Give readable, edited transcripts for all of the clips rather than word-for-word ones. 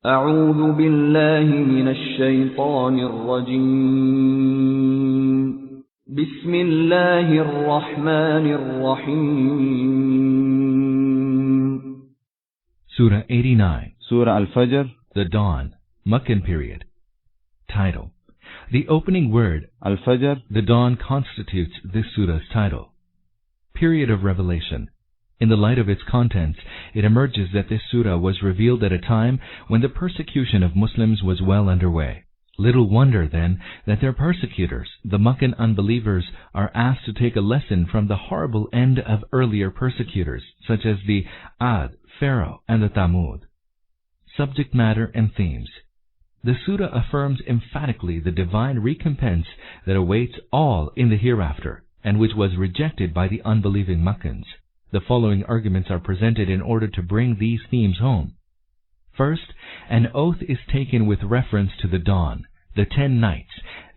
أعوذ بالله من الشيطان الرجيم بسم الله الرحمن الرحيم Surah 89, Surah Al-Fajr, The Dawn, Meccan period. Title. The opening word, Al-Fajr, the dawn, constitutes this surah's title. Period of revelation. In the light of its contents, it emerges that this surah was revealed at a time when the persecution of Muslims was well underway. Little wonder, then, that their persecutors, the Meccan unbelievers, are asked to take a lesson from the horrible end of earlier persecutors, such as the Ad, Pharaoh, and the Thamud. Subject matter and themes. The surah affirms emphatically the divine recompense that awaits all in the hereafter, and which was rejected by the unbelieving Meccans. The following arguments are presented in order to bring these themes home. First, an oath is taken with reference to the dawn, the 10 nights,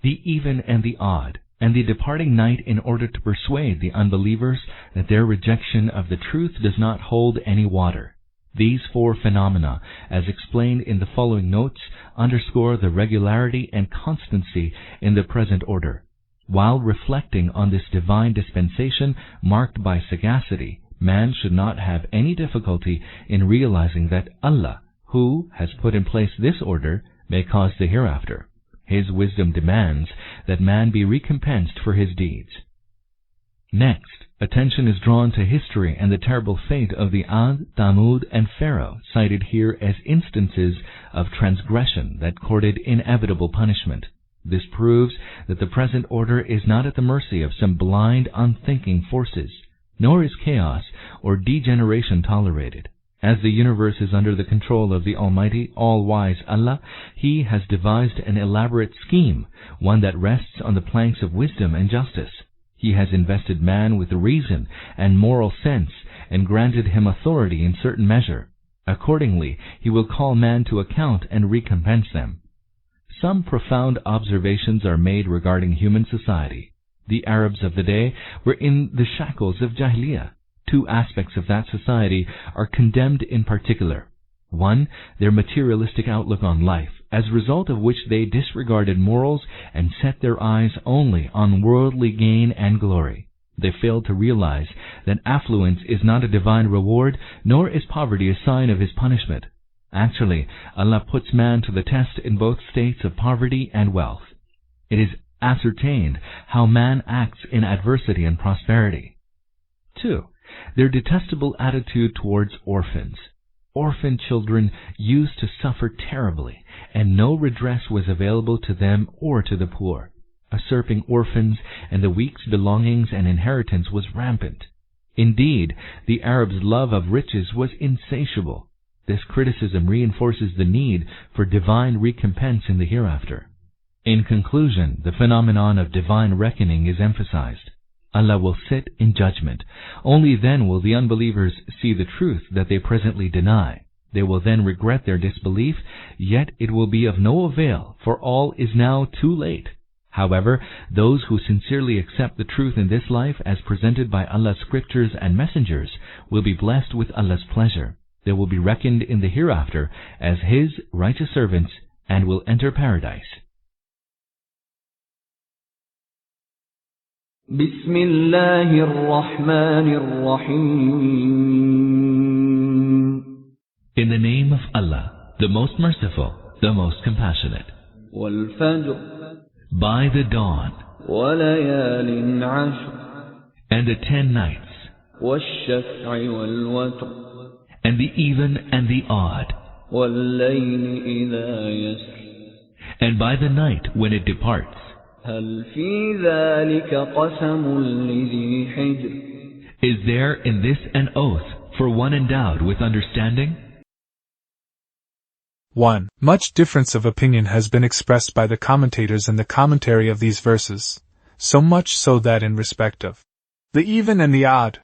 the even and the odd, and the departing night in order to persuade the unbelievers that their rejection of the truth does not hold any water. These 4 phenomena, as explained in the following notes, underscore the regularity and constancy in the present order. While reflecting on this divine dispensation marked by sagacity, man should not have any difficulty in realizing that Allah, who has put in place this order, may cause the hereafter. His wisdom demands that man be recompensed for his deeds. Next, attention is drawn to history and the terrible fate of the Ad, Thamud, and Pharaoh, cited here as instances of transgression that courted inevitable punishment. This proves that the present order is not at the mercy of some blind, unthinking forces, nor is chaos or degeneration tolerated. As the universe is under the control of the Almighty, all-wise Allah, He has devised an elaborate scheme, one that rests on the planks of wisdom and justice. He has invested man with reason and moral sense, and granted him authority in certain measure. Accordingly, He will call man to account and recompense them. Some profound observations are made regarding human society. The Arabs of the day were in the shackles of Jahiliyyah. 2 aspects of that society are condemned in particular. 1, their materialistic outlook on life, as a result of which they disregarded morals and set their eyes only on worldly gain and glory. They failed to realize that affluence is not a divine reward, nor is poverty a sign of His punishment. Actually, Allah puts man to the test in both states of poverty and wealth. It is ascertained how man acts in adversity and prosperity. 2, their detestable attitude towards orphans. Orphan children used to suffer terribly, and no redress was available to them or to the poor. Usurping orphans and the weak's belongings and inheritance was rampant. Indeed, the Arabs' love of riches was insatiable. This criticism reinforces the need for divine recompense in the hereafter. In conclusion, the phenomenon of divine reckoning is emphasized. Allah will sit in judgment. Only then will the unbelievers see the truth that they presently deny. They will then regret their disbelief, yet it will be of no avail, for all is now too late. However, those who sincerely accept the truth in this life as presented by Allah's scriptures and messengers will be blessed with Allah's pleasure. They will be reckoned in the hereafter as His righteous servants and will enter paradise. بسم الله الرحمن الرحيم In the name of Allah, the most merciful, the most compassionate. والفجر By the dawn, وليال عشر and the 10 nights, والشفع والوتر and the even and the odd, والليل إذا يسر and by the night when it departs. هل في ذلك قسم لذي حجر Is there in this an oath for one endowed with understanding? 1. Much difference of opinion has been expressed by the commentators in the commentary of these verses, so much so that in respect of the even and the odd,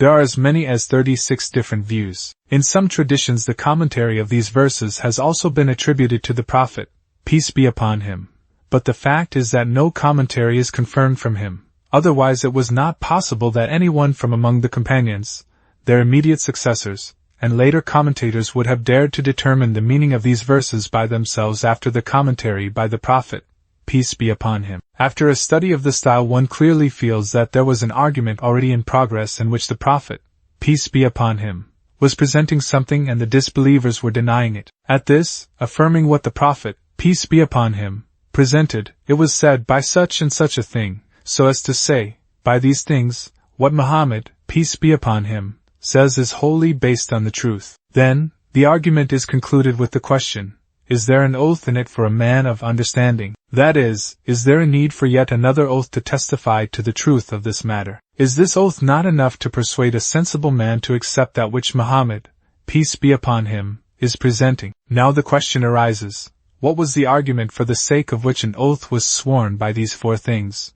there are as many as 36 different views. In some traditions the commentary of these verses has also been attributed to the Prophet, peace be upon him, but the fact is that no commentary is confirmed from him, otherwise it was not possible that anyone from among the companions, their immediate successors, and later commentators would have dared to determine the meaning of these verses by themselves after the commentary by the Prophet, peace be upon him. After a study of the style, one clearly feels that there was an argument already in progress in which the Prophet, peace be upon him, was presenting something and the disbelievers were denying it. At this, affirming what the Prophet, peace be upon him, presented, it was said by such and such a thing, so as to say, by these things, what Muhammad, peace be upon him, says is wholly based on the truth. Then, the argument is concluded with the question, is there an oath in it for a man of understanding? That is there a need for yet another oath to testify to the truth of this matter? Is this oath not enough to persuade a sensible man to accept that which Muhammad, peace be upon him, is presenting? Now the question arises, what was the argument for the sake of which an oath was sworn by these four things?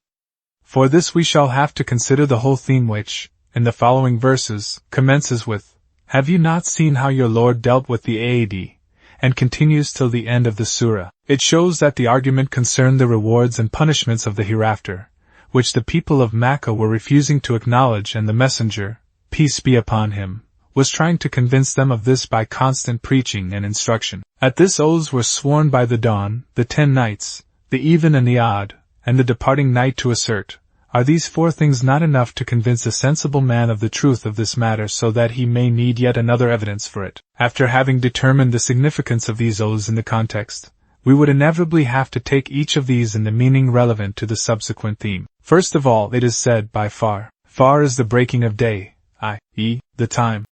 For this we shall have to consider the whole theme which, in the following verses, commences with, have you not seen how your Lord dealt with the Aad? And continues till the end of the surah. It shows that the argument concerned the rewards and punishments of the hereafter, which the people of Makkah were refusing to acknowledge, and the Messenger, peace be upon him, was trying to convince them of this by constant preaching and instruction. At this oaths were sworn by the dawn, the 10 nights, the even and the odd, and the departing night to assert, are these four things not enough to convince a sensible man of the truth of this matter so that he may need yet another evidence for it? After having determined the significance of these oaths in the context, we would inevitably have to take each of these in the meaning relevant to the subsequent theme. First of all, it is said by far. Far is the breaking of day, i.e., the time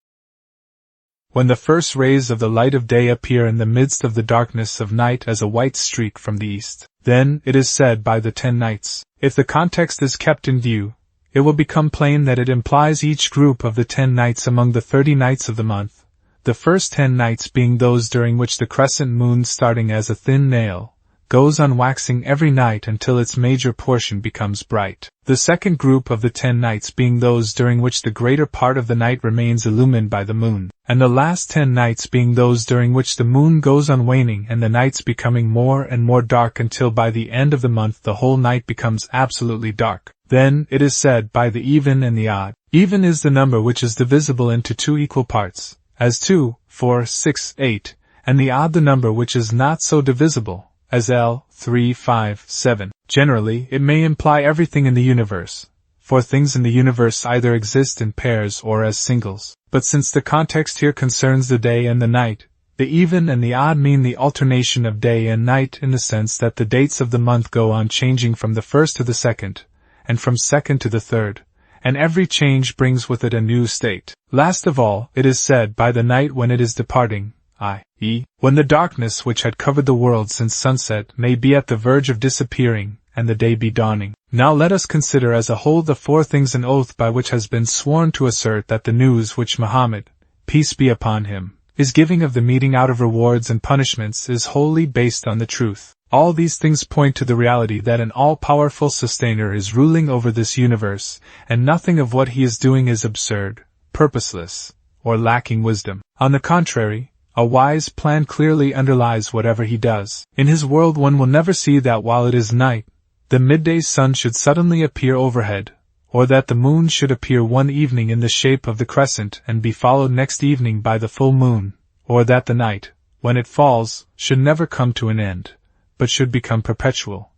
when the first rays of the light of day appear in the midst of the darkness of night as a white streak from the east. Then, it is said by the 10 nights. If the context is kept in view, it will become plain that it implies each group of the 10 nights among the 30 nights of the month, the first 10 nights being those during which the crescent moon, starting as a thin nail, goes on waxing every night until its major portion becomes bright. The second group of the 10 nights being those during which the greater part of the night remains illumined by the moon, and the last 10 nights being those during which the moon goes on waning and the nights becoming more and more dark until by the end of the month the whole night becomes absolutely dark. Then, it is said by the even and the odd. Even is the number which is divisible into two equal parts, as 2, 4, 6, 8, and the odd the number which is not so divisible, as L, 3, 5, 7. Generally, it may imply everything in the universe, for things in the universe either exist in pairs or as singles. But since the context here concerns the day and the night, the even and the odd mean the alternation of day and night in the sense that the dates of the month go on changing from the first to the second, and from second to the third, and every change brings with it a new state. Last of all, it is said by the night when it is departing, i.e., when the darkness which had covered the world since sunset may be at the verge of disappearing, and the day be dawning. Now let us consider as a whole the four things an oath by which has been sworn to assert that the news which Muhammad, peace be upon him, is giving of the meting out of rewards and punishments is wholly based on the truth. All these things point to the reality that an all-powerful sustainer is ruling over this universe, and nothing of what he is doing is absurd, purposeless, or lacking wisdom. On the contrary, a wise plan clearly underlies whatever he does. In his world one will never see that while it is night, the midday sun should suddenly appear overhead, or that the moon should appear one evening in the shape of the crescent and be followed next evening by the full moon, or that the night, when it falls, should never come to an end, but should become perpetual,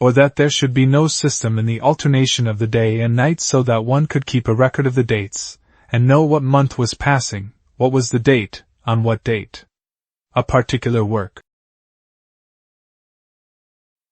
or that there should be no system in the alternation of the day and night so that one could keep a record of the dates, and know what month was passing, what was the date, on what date a particular work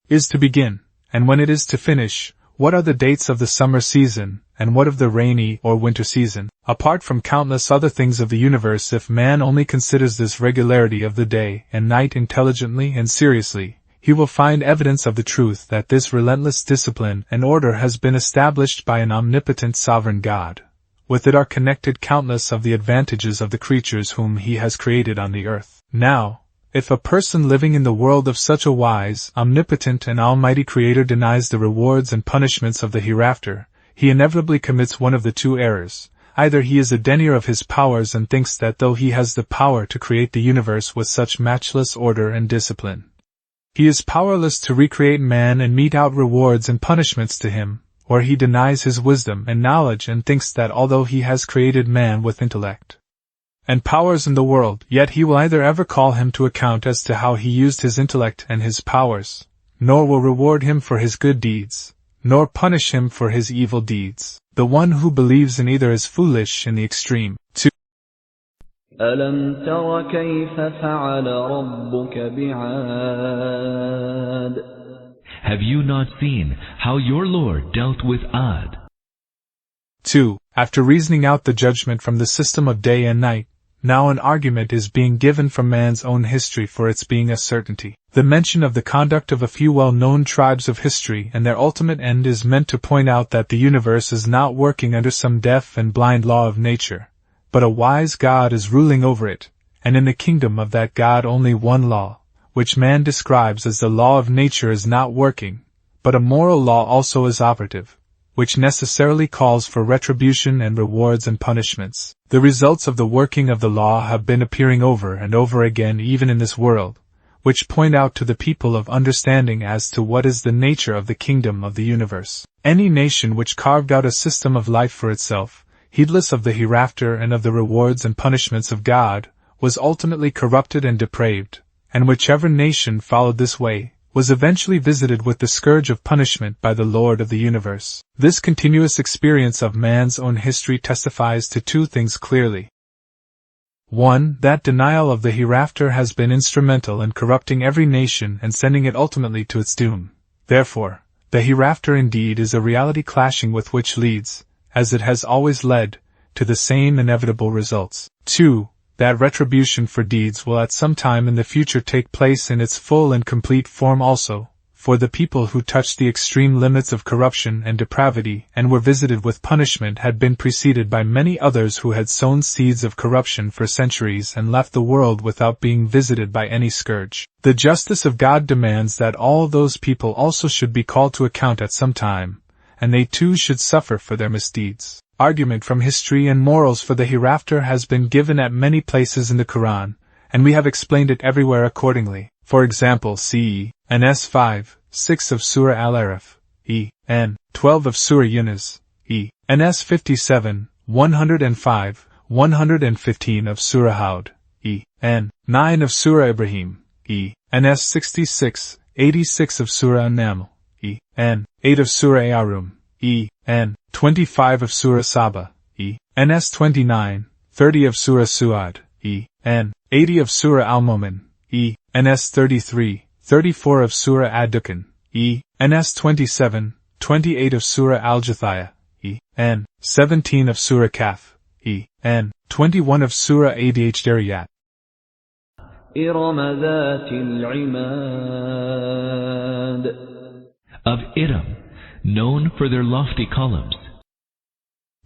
is to begin, and when it is to finish, what are the dates of the summer season, and what of the rainy or winter season. Apart from countless other things of the universe, if man only considers this regularity of the day and night intelligently and seriously, he will find evidence of the truth that this relentless discipline and order has been established by an omnipotent sovereign God. With it are connected countless of the advantages of the creatures whom he has created on the earth. Now, if a person living in the world of such a wise, omnipotent and almighty Creator denies the rewards and punishments of the hereafter, he inevitably commits one of the two errors. Either he is a denier of his powers and thinks that though he has the power to create the universe with such matchless order and discipline, he is powerless to recreate man and mete out rewards and punishments to him, or he denies his wisdom and knowledge and thinks that although he has created man with intellect and powers in the world, yet he will neither ever call him to account as to how he used his intellect and his powers, nor will reward him for his good deeds, nor punish him for his evil deeds. The one who believes in either is foolish in the extreme. 2. أَلَمْ تَرَ كَيْفَ فَعَلَ رَبُّكَ بِعَادٍ Have you not seen how your Lord dealt with Ad? 2. After reasoning out the judgment from the system of day and night, now an argument is being given from man's own history for its being a certainty. The mention of the conduct of a few well-known tribes of history and their ultimate end is meant to point out that the universe is not working under some deaf and blind law of nature, but a wise God is ruling over it, and in the kingdom of that God only one law, which man describes as the law of nature, is not working, but a moral law also is operative, which necessarily calls for retribution and rewards and punishments. The results of the working of the law have been appearing over and over again even in this world, which point out to the people of understanding as to what is the nature of the kingdom of the universe. Any nation which carved out a system of life for itself, heedless of the hereafter and of the rewards and punishments of God, was ultimately corrupted and depraved, and whichever nation followed this way, was eventually visited with the scourge of punishment by the Lord of the universe. This continuous experience of man's own history testifies to two things clearly. 1. That denial of the hereafter has been instrumental in corrupting every nation and sending it ultimately to its doom. Therefore, the hereafter indeed is a reality clashing with which leads, as it has always led, to the same inevitable results. 2. That retribution for deeds will at some time in the future take place in its full and complete form also, for the people who touched the extreme limits of corruption and depravity and were visited with punishment had been preceded by many others who had sown seeds of corruption for centuries and left the world without being visited by any scourge. The justice of God demands that all those people also should be called to account at some time, and they too should suffer for their misdeeds. Argument from history and morals for the hereafter has been given at many places in the Quran, and we have explained it everywhere accordingly. For example, see N.S. 5, 6 of Surah Al-Araf, E.N. 12 of Surah Yunus, E.N.S. 57, 105, 115 of Surah Hud, E.N. 9 of Surah Ibrahim, E.N.S. 66, 86 of Surah An-Naml, E.N. 8 of Surah Arum, E.N. 25 of Surah Saba, E.N.S. 29, 30 of Surah Su'ad, E.N. 80 of Surah Al-Mu'min, E.N.S. 33, 34 of Surah Ad-Dukhan, E.N.S. 27, 28 of Surah Al-Jathiyah, E.N. 17 of Surah Kaf, E.N. 21 of Surah Ad-Dariyat. إِرَمَ ذَاتِ الْعِمَادِ Of Iram, known for their lofty columns.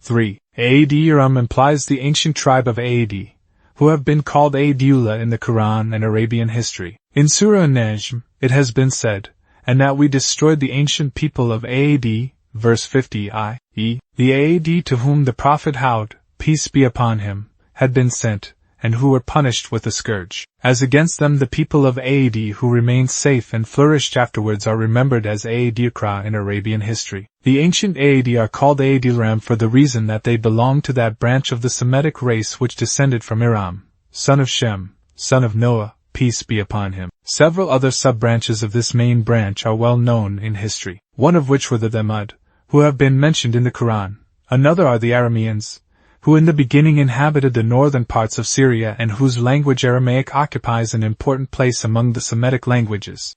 3. Aad-Iram implies the ancient tribe of Aad, who have been called Aadullah in the Quran and Arabian history. In Surah An-Najm, it has been said, and that we destroyed the ancient people of Aad, verse 50 i.e., the Aad to whom the Prophet Hud, peace be upon him, had been sent, and who were punished with the scourge. As against them the people of Aad who remained safe and flourished afterwards are remembered as Aad-Iqra in Arabian history. The ancient Aad are called Aad-Iram for the reason that they belong to that branch of the Semitic race which descended from Iram, son of Shem, son of Noah, peace be upon him. Several other sub-branches of this main branch are well known in history, one of which were the Thamud, who have been mentioned in the Quran. Another are the Arameans, who in the beginning inhabited the northern parts of Syria and whose language Aramaic occupies an important place among the Semitic languages.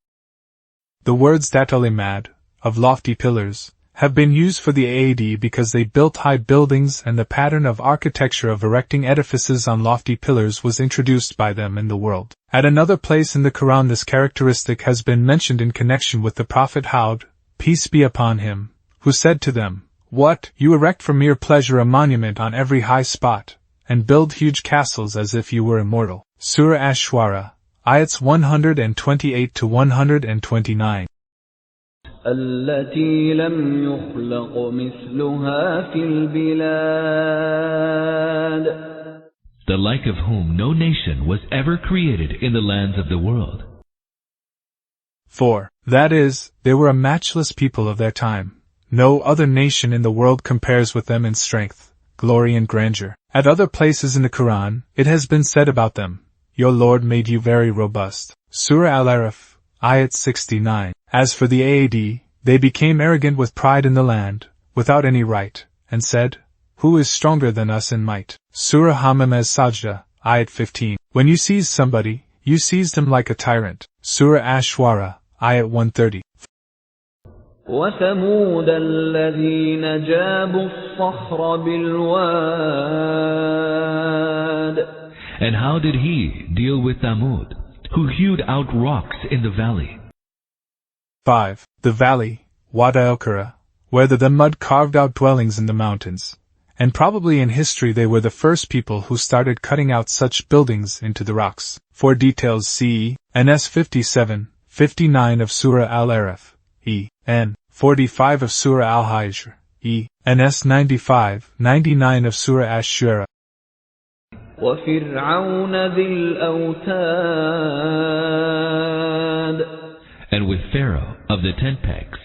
The words Datalimad, of lofty pillars, have been used for the Aad because they built high buildings and the pattern of architecture of erecting edifices on lofty pillars was introduced by them in the world. At another place in the Quran this characteristic has been mentioned in connection with the Prophet Hud, peace be upon him, who said to them, "What, you erect for mere pleasure a monument on every high spot, and build huge castles as if you were immortal." Surah Ash-Shu'ara, ayats 128 to 129. التي لم يخلق مثلها في البلاد The like of whom no nation was ever created in the lands of the world. 4. That is, they were a matchless people of their time. No other nation in the world compares with them in strength, glory and grandeur. At other places in the Quran, it has been said about them, "Your Lord made you very robust." Surah Al-Araf, Ayat 69. As for the Aad, they became arrogant with pride in the land, without any right, and said, "Who is stronger than us in might?" Surah Hamim as-Sajda, Ayat 15. When you seize somebody, you seized him like a tyrant. Surah Ash-Shu'ara, Ayat 130. وثمود الذين جابوا الصخر بالواد. And how did he deal with Thamud, who hewed out rocks in the valley? 5. The valley, Wad al-Qura, where the mud carved out dwellings in the mountains, and probably in history they were the first people who started cutting out such buildings into the rocks. For details see NS 57, 59 of Surah Al-Araf, E.N. 45 of Surah Al-Hijr, E.N.S. 95, 99 of Surah Ash-Shu'ara. وفرعون ذي الأوتاد. And with Pharaoh of the tent pegs.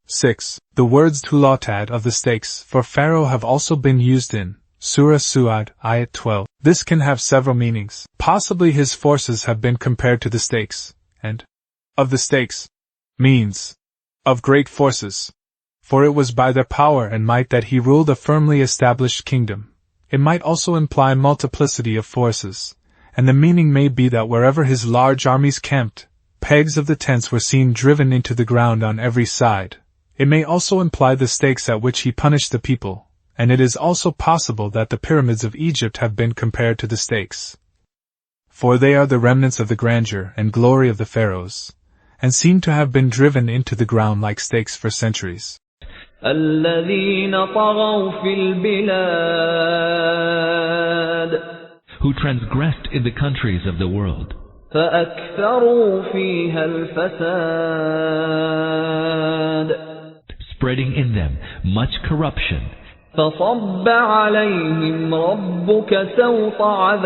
6. The words Tulotad of the stakes for Pharaoh have also been used in Surah Su'ad, Ayat 12. This can have several meanings. Possibly his forces have been compared to the stakes, and of the stakes means of great forces. For it was by their power and might that he ruled a firmly established kingdom. It might also imply multiplicity of forces, and the meaning may be that wherever his large armies camped, pegs of the tents were seen driven into the ground on every side. It may also imply the stakes at which he punished the people, and it is also possible that the pyramids of Egypt have been compared to the stakes. For they are the remnants of the grandeur and glory of the pharaohs, and seem to have been driven into the ground like stakes for centuries. الذين طغوا في البلاد. Who transgressed in the countries of the world. فأكثروا فيها الفساد. Spreading in them much corruption. فصب عليهم ربك سوط عذاب.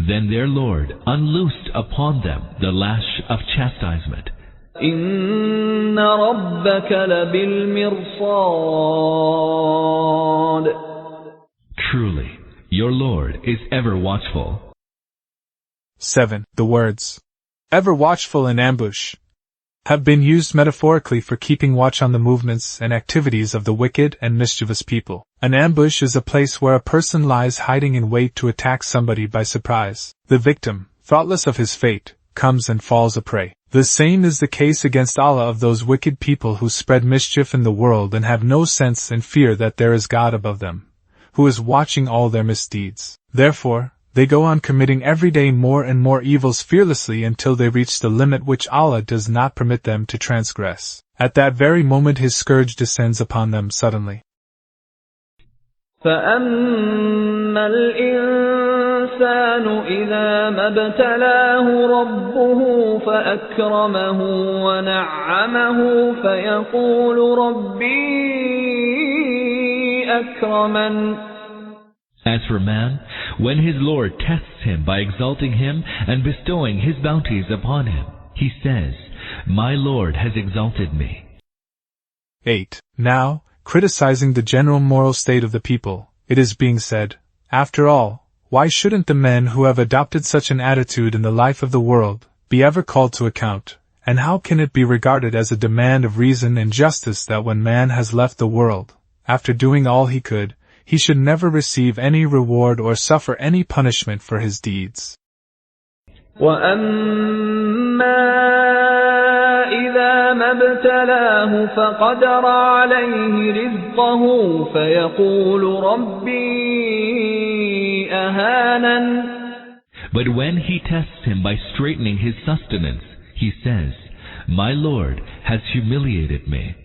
Then their Lord unloosed upon them the lash of chastisement. إن ربك لبالمرصاد. Truly, your Lord is ever watchful. 7. The words, ever watchful in ambush, have been used metaphorically for keeping watch on the movements and activities of the wicked and mischievous people. An ambush is a place where a person lies hiding in wait to attack somebody by surprise. The victim, thoughtless of his fate, comes and falls a prey. The same is the case against Allah of those wicked people who spread mischief in the world and have no sense and fear that there is God above them, who is watching all their misdeeds. Therefore, they go on committing every day more and more evils fearlessly until they reach the limit which Allah does not permit them to transgress. At that very moment his scourge descends upon them suddenly. فأما الإنسان إذا ما ابتلاه ربه فأكرمه ونعمه فيقول ربي أكرمن. As for man, when his Lord tests him by exalting him and bestowing his bounties upon him, he says, "My Lord has exalted me." 8. Now, criticizing the general moral state of the people, it is being said, after all, why shouldn't the men who have adopted such an attitude in the life of the world be ever called to account, and how can it be regarded as a demand of reason and justice that when man has left the world, after doing all he could, he should never receive any reward or suffer any punishment for his deeds? وَأَمَّا إِذَا مَا ابْتَلَاهُ فَقَدَرَ عَلَيْهِ رِزْقَهُ فَيَقُولُ رَبِّي أَهَانَنِ. But when he tests him by straightening his sustenance, he says, "My Lord has humiliated me."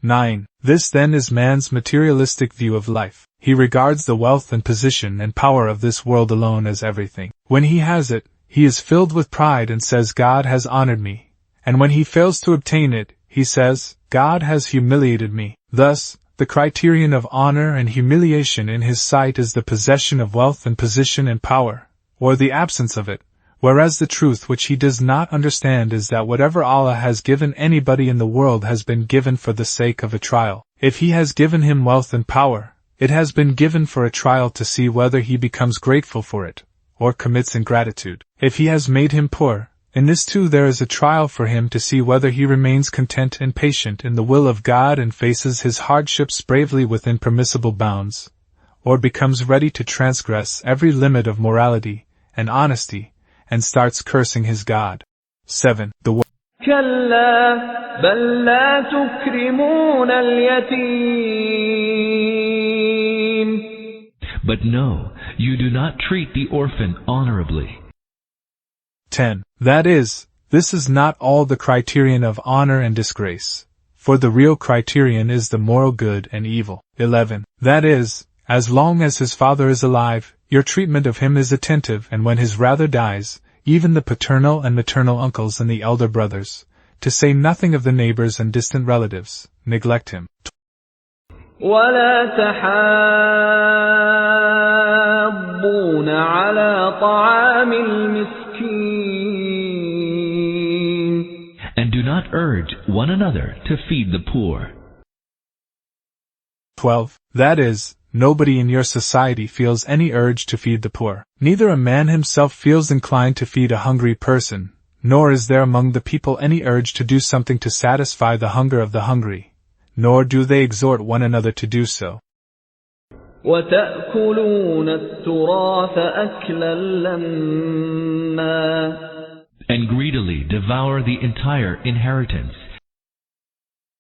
9. This then is man's materialistic view of life. He regards the wealth and position and power of this world alone as everything. When he has it, he is filled with pride and says, "God has honored me." And when he fails to obtain it, he says, "God has humiliated me." Thus, the criterion of honor and humiliation in his sight is the possession of wealth and position and power, or the absence of it, whereas the truth which he does not understand is that whatever Allah has given anybody in the world has been given for the sake of a trial. If he has given him wealth and power, it has been given for a trial to see whether he becomes grateful for it, or commits ingratitude. If he has made him poor, in this too there is a trial for him to see whether he remains content and patient in the will of God and faces his hardships bravely within permissible bounds, or becomes ready to transgress every limit of morality and honesty, and starts cursing his God. 7. كلا بل لا تكرمون اليتيم. But no, you do not treat the orphan honorably. 10. That is, this is not all the criterion of honor and disgrace, for the real criterion is the moral good and evil. 11. That is, as long as his father is alive, your treatment of him is attentive, and when his brother dies, even the paternal and maternal uncles and the elder brothers, to say nothing of the neighbors and distant relatives, neglect him. ولا تحاضون على طعام المسكين. And do not urge one another to feed the poor. 12. That is, nobody in your society feels any urge to feed the poor. Neither a man himself feels inclined to feed a hungry person, nor is there among the people any urge to do something to satisfy the hunger of the hungry, nor do they exhort one another to do so. وتأكلون التراث أكلا لما. And greedily devour the entire inheritance.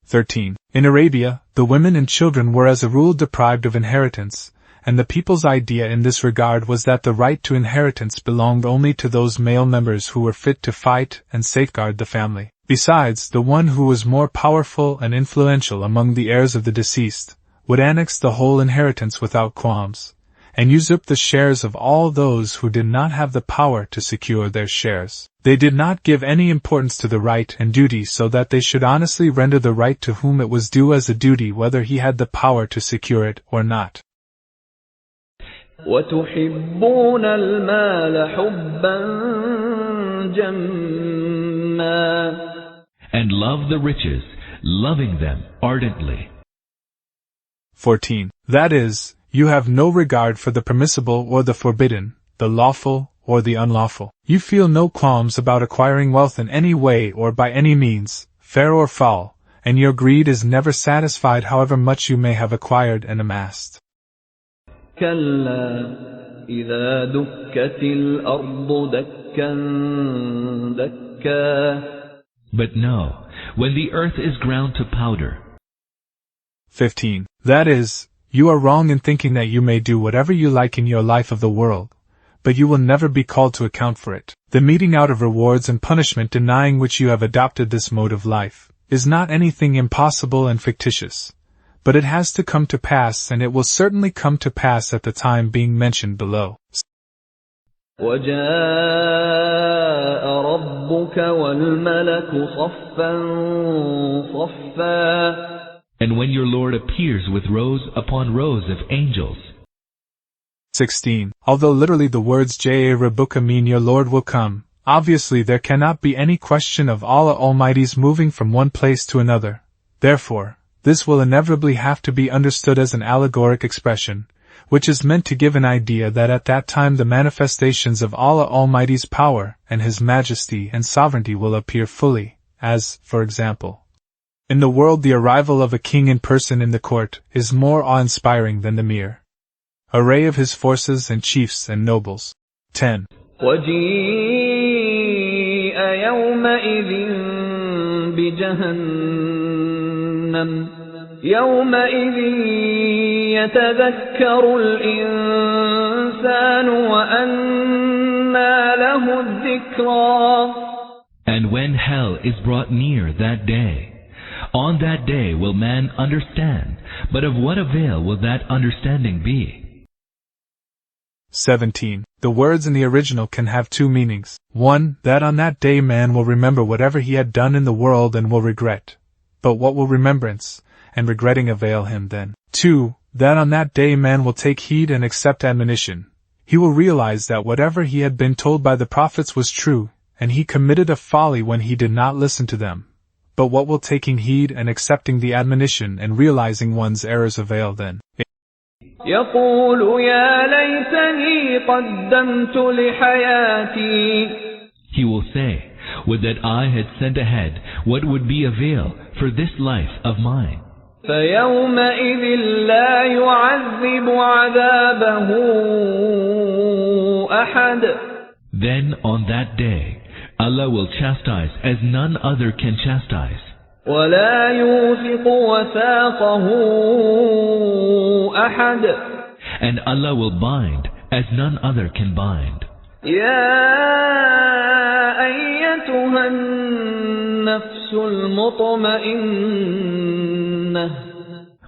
13. In Arabia, the women and children were as a rule deprived of inheritance, and the people's idea in this regard was that the right to inheritance belonged only to those male members who were fit to fight and safeguard the family. Besides, the one who was more powerful and influential among the heirs of the deceased would annex the whole inheritance without qualms, and usurp the shares of all those who did not have the power to secure their shares. They did not give any importance to the right and duty, so that they should honestly render the right to whom it was due as a duty whether he had the power to secure it or not. وتحبون المال حبا جما. And love the riches, loving them ardently. 14. That is, you have no regard for the permissible or the forbidden, the lawful or the unlawful. You feel no qualms about acquiring wealth in any way or by any means, fair or foul, and your greed is never satisfied however much you may have acquired and amassed. كلا إذا دكت الأرض دكا دكا. But no, when the earth is ground to powder. 15. That is, you are wrong in thinking that you may do whatever you like in your life of the world, but you will never be called to account for it. The meting out of rewards and punishment denying which you have adopted this mode of life is not anything impossible and fictitious, but it has to come to pass, and it will certainly come to pass at the time being mentioned below. وَجَاءَ رَبُّكَ وَالْمَلَكُ صَفًّا صَفًّا. And when your Lord appears with rows upon rows of angels. 16. Although literally the words Ja'a Rabbuka mean your Lord will come, obviously there cannot be any question of Allah Almighty's moving from one place to another. Therefore, this will inevitably have to be understood as an allegoric expression, which is meant to give an idea that at that time the manifestations of Allah Almighty's power and His majesty and sovereignty will appear fully, as, for example, in the world the arrival of a king in person in the court is more awe-inspiring than the mere array of his forces and chiefs and nobles. 10. وَجِيءَ يَوْمَئِذٍ بِجَهَنَّمَ يَوْمَئِذٍ يَتَذَكَّرُ الْإِنسَانُ وَأَنَّى لَهُ الذِّكْرَى. And when hell is brought near that day, on that day will man understand, but of what avail will that understanding be? 17. The words in the original can have two meanings. 1. That on that day man will remember whatever he had done in the world and will regret. But what will remembrance and regretting avail him then? 2. That on that day man will take heed and accept admonition, he will realize that whatever he had been told by the prophets was true, and he committed a folly when he did not listen to them. But what will taking heed and accepting the admonition and realizing one's errors avail then? يقول يا ليتني قدمت لحياتي. He will say, would that I had sent ahead what would be avail for this life of mine. فيومئذ لا يعذب عذابه أحد. Then on that day, Allah will chastise as none other can chastise. ولا يوثق وثاقه أحد. And Allah will bind as none other can bind. يا أيتها النفس المطمئنة.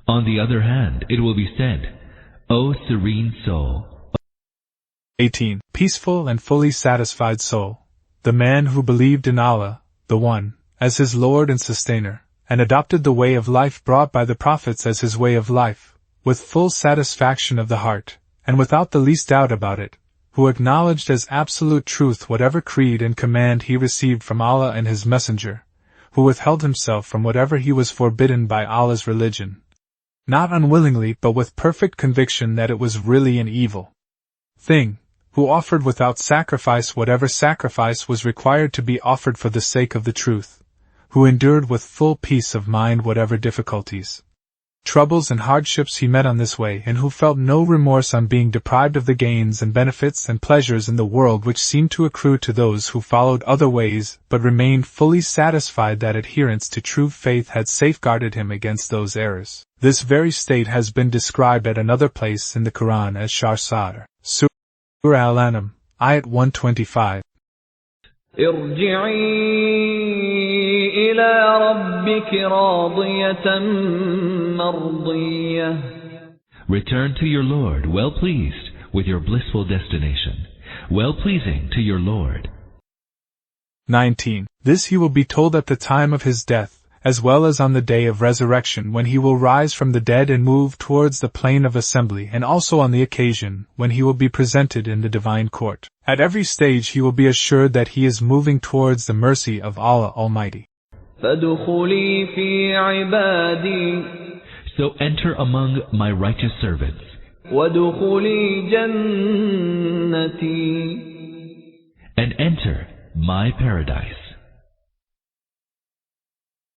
On the other hand, it will be said, O serene soul. 18. Peaceful and fully satisfied soul. The man who believed in Allah, the One, as his Lord and Sustainer, and adopted the way of life brought by the prophets as his way of life, with full satisfaction of the heart, and without the least doubt about it, who acknowledged as absolute truth whatever creed and command he received from Allah and His Messenger, who withheld himself from whatever he was forbidden by Allah's religion, not unwillingly but with perfect conviction that it was really an evil thing, who offered without sacrifice whatever sacrifice was required to be offered for the sake of the truth, who endured with full peace of mind whatever difficulties, troubles and hardships he met on this way, and who felt no remorse on being deprived of the gains and benefits and pleasures in the world which seemed to accrue to those who followed other ways, but remained fully satisfied that adherence to true faith had safeguarded him against those errors. This very state has been described at another place in the Quran as Shar-Sadr. Surah Al-An'am, Ayat 125. ارجعي إلى ربك راضية مرضية. Return to your Lord well pleased with your blissful destination, well pleasing to your Lord. 19. This he will be told at the time of his death, as well as on the day of resurrection when he will rise from the dead and move towards the plain of assembly, and also on the occasion when he will be presented in the divine court. At every stage he will be assured that he is moving towards the mercy of Allah Almighty. فادخلي في عبادي. So enter among my righteous servants. وادخلي جنتي. And enter my paradise.